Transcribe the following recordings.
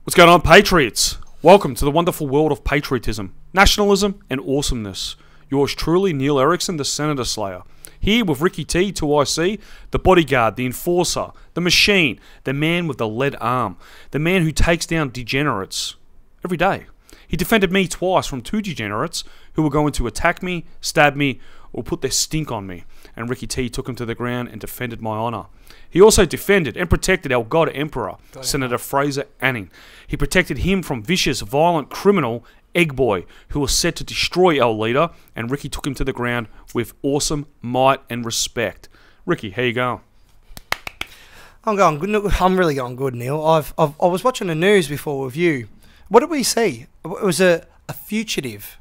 What's going on, Patriots? Welcome to the wonderful world of patriotism, nationalism, and awesomeness. Yours truly, Neil Erikson, the Senator Slayer. Here with Ricky T, 2IC, the bodyguard, the enforcer, the machine, the man with the lead arm, the man who takes down degenerates every day. He defended me twice from two degenerates who were going to attack me, stab me, or put their stink on me. And Ricky T took him to the ground and defended my honour. He also defended and protected our God Emperor, Senator Fraser Anning. He protected him from vicious, violent criminal Egg Boy, who was set to destroy our leader, and Ricky took him to the ground with awesome might and respect. Ricky, how you going? I'm going good. I'm really going good, Neil. I was watching the news before with you. What did we see? It was a fugitive.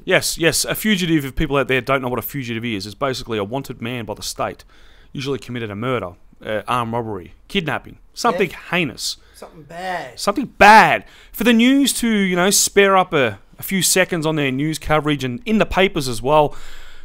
Yes, a fugitive, if people out there don't know what a fugitive is basically a wanted man by the state, usually committed a murder, armed robbery, kidnapping, something heinous. Something bad. Something bad. For the news to, spare up a few seconds on their news coverage and in the papers as well,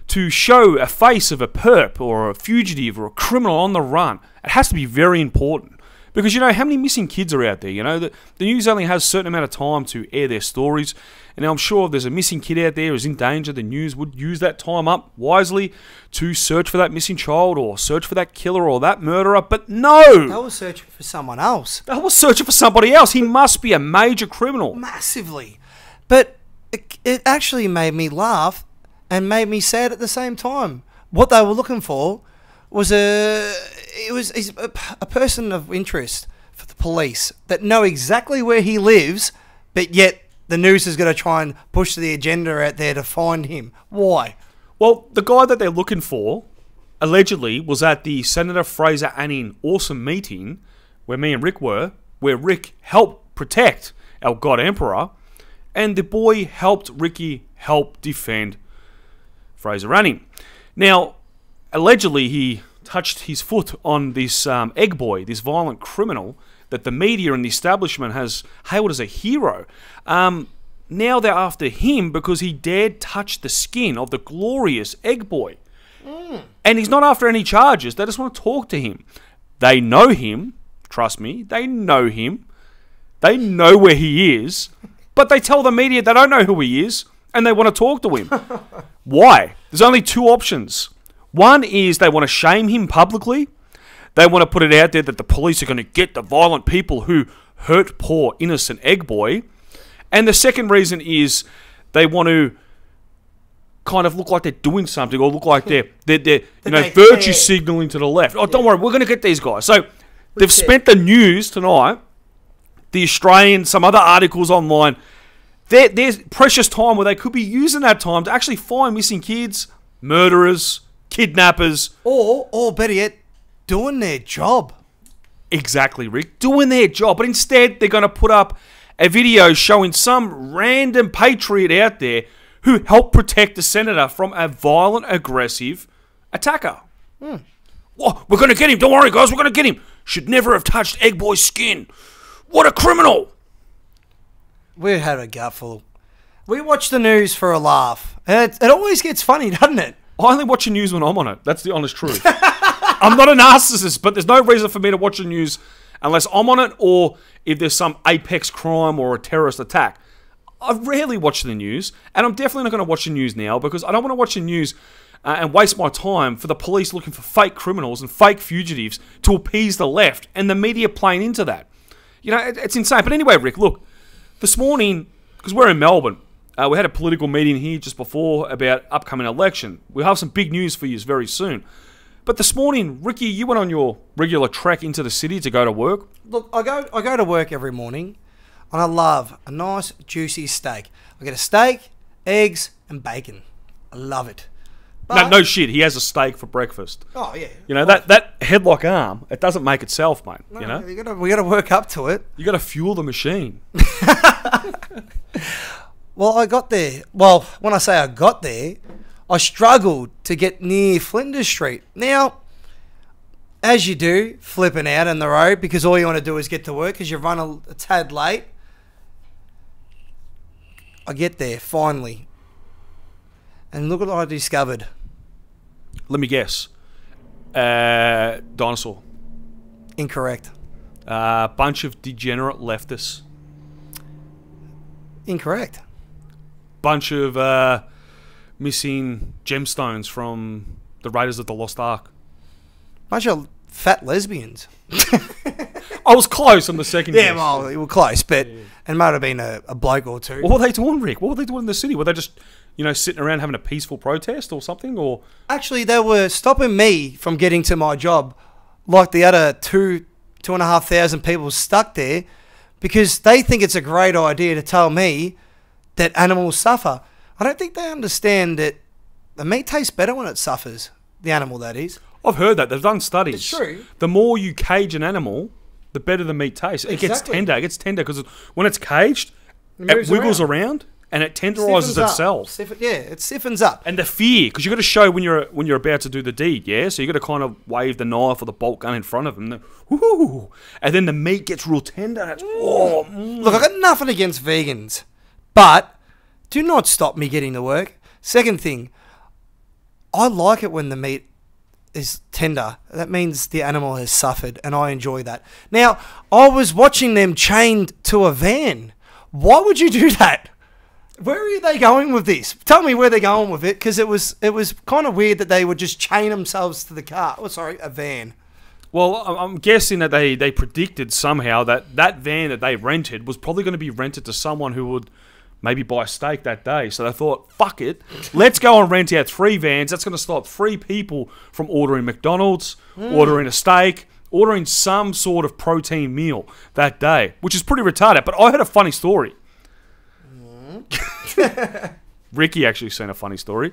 to show a face of a perp or a fugitive or a criminal on the run, it has to be very important. Because, how many missing kids are out there? The news only has a certain amount of time to air their stories. And I'm sure if there's a missing kid out there who's in danger, the news would use that time up wisely to search for that missing child or search for that killer or that murderer. But no! They were searching for someone else. They were searching for somebody else. He must be a major criminal. Massively. But it actually made me laugh and made me sad at the same time. What they were looking for was a person of interest for the police that know exactly where he lives, but yet the news is going to try and push the agenda out there to find him. Why? Well, the guy that they're looking for, allegedly, was at the Senator Fraser Anning awesome meeting where me and Rick were, where Rick helped protect our God Emperor, and the boy helped Ricky help defend Fraser Anning. Now, allegedly, he touched his foot on this Egg Boy, this violent criminal that the media and the establishment has hailed as a hero. Now they're after him because he dared touch the skin of the glorious Egg Boy. And he's not after any charges. They just want to talk to him. They know him. Trust me. They know him. They know where he is. But they tell the media they don't know who he is and they want to talk to him. Why? There's only two options. One is they want to shame him publicly. They want to put it out there that the police are going to get the violent people who hurt poor innocent Egg Boy. And the second reason is they want to kind of look like they're doing something or look like they're virtue signaling to the left. Oh, don't worry, we're going to get these guys. So they've spent the news tonight, the Australian, some other articles online. There's precious time where they could be using that time to actually find missing kids, murderers, kidnappers. Or better yet, doing their job. Exactly, Rick. Doing their job. But instead, they're going to put up a video showing some random patriot out there who helped protect the senator from a violent, aggressive attacker. Oh, we're going to get him. Don't worry, guys. We're going to get him. Should never have touched Egg Boy's skin. What a criminal. We had a gutful. We watch the news for a laugh. And it always gets funny, doesn't it? I only watch the news when I'm on it. That's the honest truth. I'm not a narcissist, but there's no reason for me to watch the news unless I'm on it or if there's some apex crime or a terrorist attack. I rarely watch the news, and I'm definitely not going to watch the news now because I don't want to watch the news and waste my time for the police looking for fake criminals and fake fugitives to appease the left and the media playing into that. It's insane. But anyway, Rick, look, this morning, because we're in Melbourne, we had a political meeting here just before about upcoming election. We'll have some big news for you very soon. But this morning, Ricky, you went on your regular trek into the city to go to work. Look, I go to work every morning, and I love a nice, juicy steak. I get a steak, eggs, and bacon. I love it. But, no shit, he has a steak for breakfast. Oh, yeah. That headlock arm, it doesn't make itself, mate. No, we got to work up to it. You got to fuel the machine. Well, I got there. Well, when I say I got there, I struggled to get near Flinders Street. Now, as you do, flipping out on the road because all you want to do is get to work because you run a tad late. I get there, finally. And look what I discovered. Let me guess. Dinosaur. Incorrect. Bunch of degenerate leftists. Incorrect. Bunch of missing gemstones from the Raiders of the Lost Ark. Bunch of fat lesbians. I was close on the second Yeah, guess. well, you were close, but it might have been a bloke or two. What were they doing, Rick? What were they doing in the city? Were they just, sitting around having a peaceful protest or something? Or Actually, they were stopping me from getting to my job, like the other 2,500 people stuck there, because they think it's a great idea to tell me that animals suffer. I don't think they understand that the meat tastes better when it suffers. The animal, that is. I've heard that. They've done studies. It's true. The more you cage an animal, the better the meat tastes. It gets Exactly. tender. It gets tender because when it's caged, it moves wiggles around and it tenderizes Stiffens up. itself. It stiffens up. And the fear, because you've got to show when you're about to do the deed, yeah? So you've got to kind of wave the knife or the bolt gun in front of them. And then the meat gets real tender. And Look, I've got nothing against vegans, but do not stop me getting to work. Second thing, I like it when the meat is tender. That means the animal has suffered, and I enjoy that. Now, I was watching them chained to a van. Why would you do that? Where are they going with this? Tell me where they're going with it, because it was kind of weird that they would just chain themselves to the car. Oh, sorry, a van. Well, I'm guessing that they predicted somehow that van that they rented was probably going to be rented to someone who would maybe buy a steak that day. So they thought, fuck it, let's go and rent out 3 vans. That's going to stop 3 people from ordering McDonald's, ordering a steak, ordering some sort of protein meal that day, which is pretty retarded. But I heard a funny story. Ricky actually sent a funny story.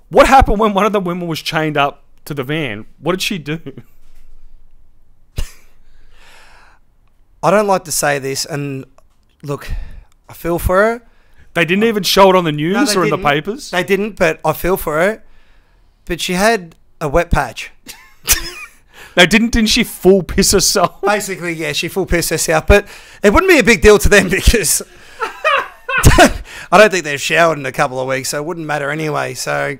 What happened when one of the women was chained up to the van? What did she do? I don't like to say this, and look, I feel for her. They didn't even show it on the news they or in the didn't. papers? They didn't, but I feel for her. But she had a wet patch. No, didn't she full piss herself? Basically, yeah, she full pissed herself. But it wouldn't be a big deal to them because I don't think they've showered in a couple of weeks, so it wouldn't matter anyway. So,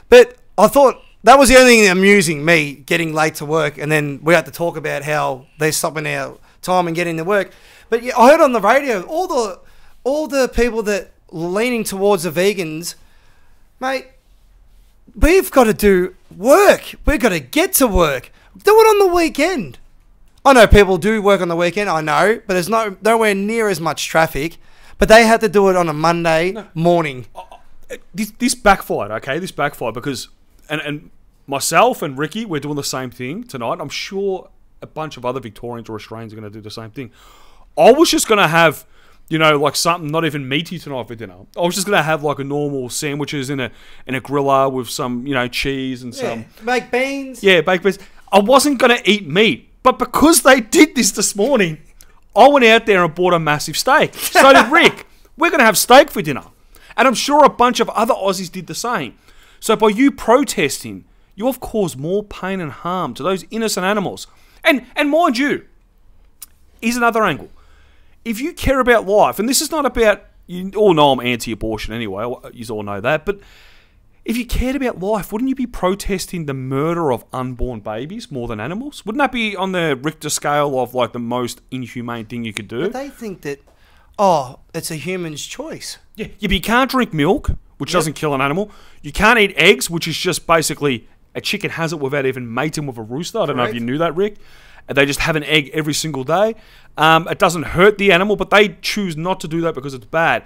but I thought that was the only thing amusing me, getting late to work, and then we had to talk about how they're stopping our time and getting to work. But yeah, I heard on the radio all the people that leaning towards the vegans, mate, we've got to do work. We've got to get to work. Do it on the weekend. I know people do work on the weekend, I know, but there's nowhere near as much traffic. But they had to do it on a Monday morning. This backfired, okay? This backfired because, and myself and Ricky, we're doing the same thing tonight. I'm sure a bunch of other Victorians or Australians are going to do the same thing. I was just going to have, like something not even meaty tonight for dinner. I was just going to have like a normal sandwiches in a griller with some, cheese and some... Baked beans. Yeah, baked beans. I wasn't going to eat meat. But because they did this morning, I went out there and bought a massive steak. So did Rick. We're going to have steak for dinner. And I'm sure a bunch of other Aussies did the same. So by you protesting, you have caused more pain and harm to those innocent animals. And mind you, here's another angle. If you care about life, and this is not about, you all know I'm anti-abortion anyway, you all know that, but if you cared about life, wouldn't you be protesting the murder of unborn babies more than animals? Wouldn't that be on the Richter scale of like the most inhumane thing you could do? But they think that, it's a human's choice. Yeah, you can't drink milk, which doesn't kill an animal. You can't eat eggs, which is just basically a chicken has it without even mating with a rooster. I don't know if you knew that, Rick. And they just have an egg every single day. It doesn't hurt the animal, but they choose not to do that because it's bad.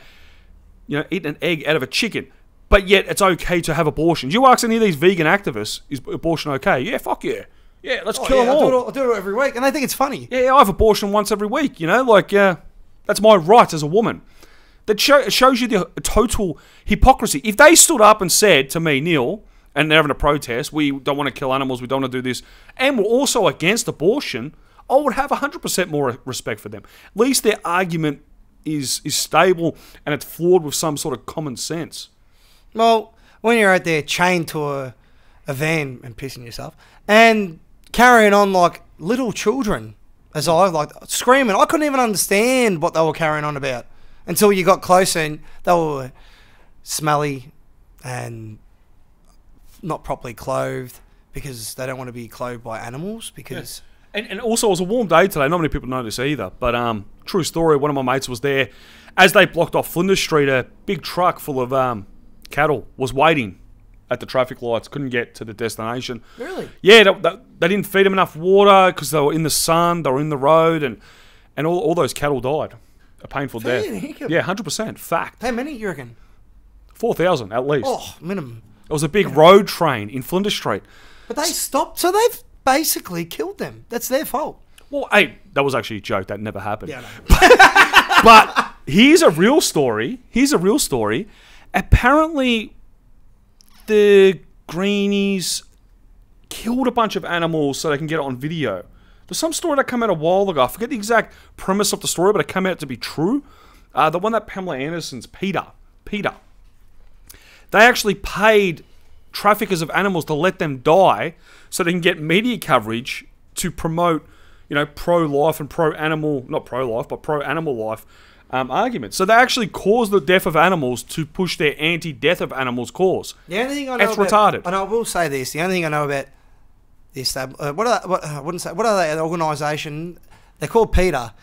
Eating an egg out of a chicken. But yet it's okay to have abortions. You ask any of these vegan activists, is abortion okay? Yeah, fuck yeah. Yeah, let's kill them all. I do it every week, and they think it's funny. Yeah, I have abortion once every week, that's my right as a woman. That shows you the total hypocrisy. If they stood up and said to me, Neil, and they're having a protest, we don't want to kill animals, we don't want to do this, and we're also against abortion, I would have 100% more respect for them. At least their argument is stable and it's flawed with some sort of common sense. Well, when you're out there chained to a van and pissing yourself and carrying on like little children, as I like screaming, I couldn't even understand what they were carrying on about until you got closer and they were smelly and not properly clothed because they don't want to be clothed by animals because... And also, it was a warm day today. Not many people know this either. But true story, one of my mates was there. As they blocked off Flinders Street, a big truck full of cattle was waiting at the traffic lights. Couldn't get to the destination. Really? Yeah, they didn't feed them enough water because they were in the sun. They were in the road. And all those cattle died. A painful death. Yeah, 100%. Fact. How many, you reckon? 4,000 at least. Oh, minimum. It was a big road train in Flinders Street. But they stopped, so they've basically killed them. That's their fault. Well, hey, that was actually a joke. That never happened. Yeah, I know. But here's a real story. Apparently, the greenies killed a bunch of animals so they can get it on video. There's some story that came out a while ago. I forget the exact premise of the story, but it came out to be true. The one that Pamela Anderson's Peter. They actually paid traffickers of animals to let them die so they can get media coverage to promote, pro-life and pro-animal, not pro-life, but pro-animal life arguments. So they actually caused the death of animals to push their anti-death of animals cause. The only thing I know it's retarded. And I will say this, the only thing I know about this, what are they, an organisation? They're called PETA.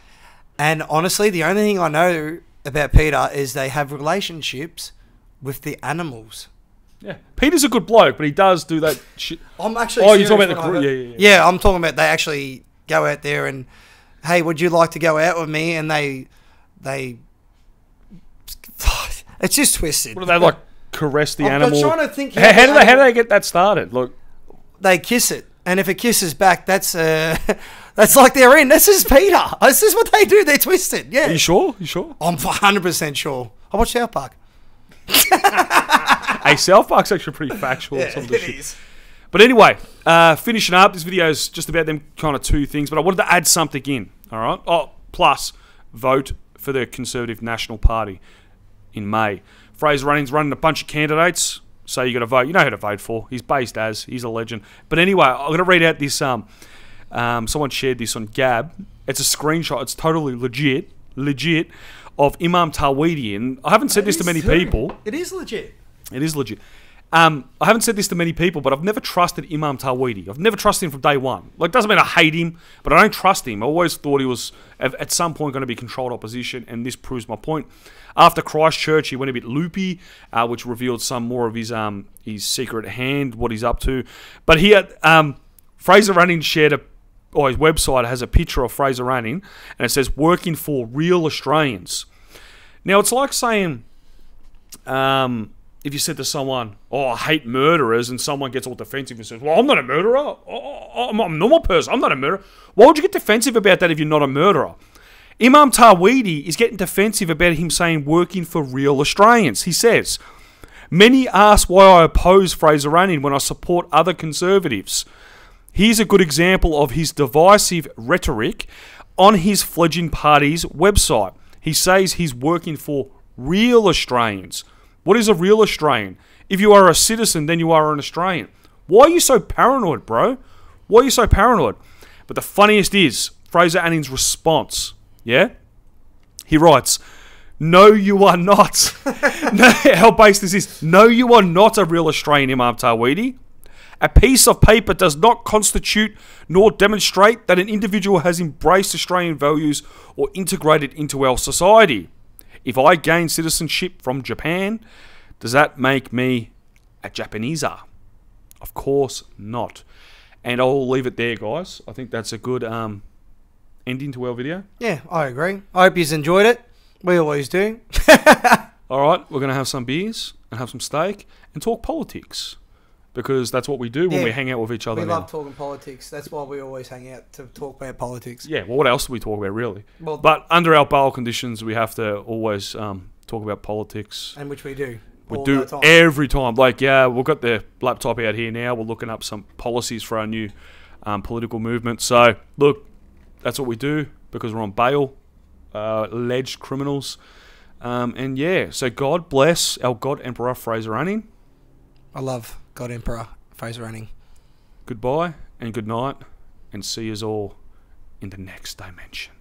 And honestly, the only thing I know about PETA is they have relationships with the animals. Yeah, Peter's a good bloke, but he does do that shit. I'm actually. Oh, you're talking about the yeah. Yeah, I'm talking about they actually go out there and, hey, would you like to go out with me? And they, it's just twisted. What do they like? Caress the animal. I'm trying to think. How do they get that started? Look, they kiss it, and if it kisses back, that's like they're in. This is Peter. This is what they do. They're twisted. Yeah. Are you sure? I'm 100% sure. I watch South Park. Hey, South Park's actually pretty factual. Yeah, it is. But anyway, finishing up, this video is just about them kind of two things, but I wanted to add something in, all right? Oh, plus, vote for the Conservative National Party in May. Fraser Running's running a bunch of candidates, so you got to vote. You know who to vote for. He's based as. He's a legend. But anyway, I'm going to read out this. Someone shared this on Gab. It's a screenshot. It's totally legit, of Imam Tawhidi. And I haven't said this to many people. It is legit. It is legit. I haven't said this to many people, but I've never trusted Imam Tawhidi. I've never trusted him from day one. Like, doesn't mean I hate him, but I don't trust him. I always thought he was, at some point, going to be controlled opposition, and this proves my point. After Christchurch, he went a bit loopy, which revealed some more of his secret hand, what he's up to. But here, Fraser Running shared his website has a picture of Fraser Running, and it says, working for real Australians. Now, it's like saying, if you said to someone, I hate murderers, and someone gets all defensive and says, well, I'm not a murderer. I'm a normal person. I'm not a murderer. Why would you get defensive about that if you're not a murderer? Imam Tawhidi is getting defensive about him saying working for real Australians. He says, many ask why I oppose Fraser Running when I support other conservatives. Here's a good example of his divisive rhetoric on his fledgling party's website. He says he's working for real Australians. What is a real Australian? If you are a citizen, then you are an Australian. Why are you so paranoid, bro? Why are you so paranoid? But the funniest is Fraser Anning's response. Yeah? He writes, no, you are not. No, how based is this? No, you are not a real Australian, Imam Tawhidi. A piece of paper does not constitute nor demonstrate that an individual has embraced Australian values or integrated into our society. If I gain citizenship from Japan, does that make me a Japaneser? Of course not. And I'll leave it there, guys. I think that's a good ending to our video. Yeah, I agree. I hope you've enjoyed it. We always do. All right, we're going to have some beers and have some steak and talk politics. Because that's what we do when we hang out with each other. We love talking politics. That's why we always hang out, to talk about politics. Yeah, well, what else do we talk about, really? Well, but under our bail conditions, we have to always talk about politics. And which we do. We do every time. Like, yeah, we've got the laptop out here now. We're looking up some policies for our new political movement. So, look, that's what we do because we're on bail, alleged criminals. And yeah, so God bless our God Emperor Fraser Anning. I love God Emperor Fraser Anning. Goodbye and good night, and see us all in the next dimension.